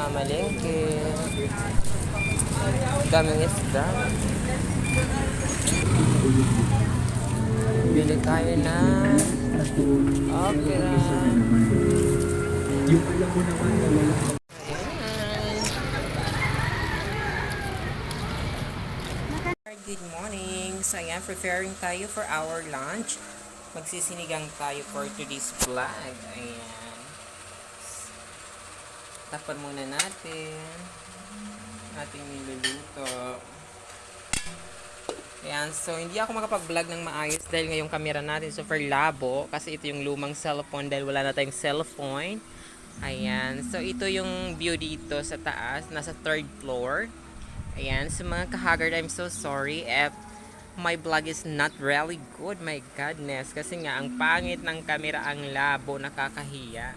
namamalengke. Daming isda. Bili tayo na okra. Yung alam mo naman na wala. Good morning. So ayan, preparing tayo for our lunch. Magsisinigang tayo for today's vlog. Ayan. Tapan muna natin ating niluluto. Ayan, so hindi ako makapag-vlog ng maayos dahil ngayong camera natin super labo kasi ito yung lumang cellphone dahil wala na tayong cellphone. Ayan, so ito yung view dito sa taas, nasa 3rd floor. Ayan, sa mga kahagard, I'm so sorry if my vlog is not really good. My goodness, kasi nga ang pangit ng camera, ang labo, nakakahiya.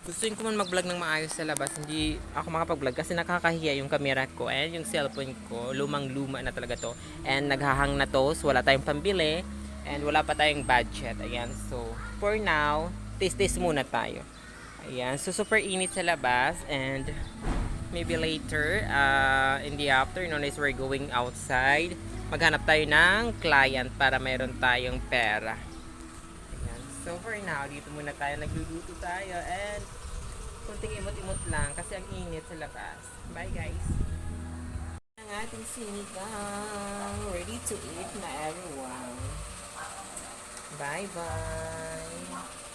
Gusto ko man mag-vlog ng maayos sa labas, hindi ako makapag-vlog kasi nakakahiya yung camera ko and yung cellphone ko, lumang-luma na talaga to. And naghahang na to, so wala tayong pambili and wala pa tayong budget. Ayan, so for now, taste muna tayo. Ayan, so super init sa labas and maybe later in the afternoon is we're going outside. Maghanap tayo ng client para mayroon tayong pera. Ayan, so for now, dito muna tayo, nagluluto tayo and kunting imot-imot lang kasi ang init sa labas. Bye guys! Ang ating sinigang, ready to eat na everyone. Bye bye!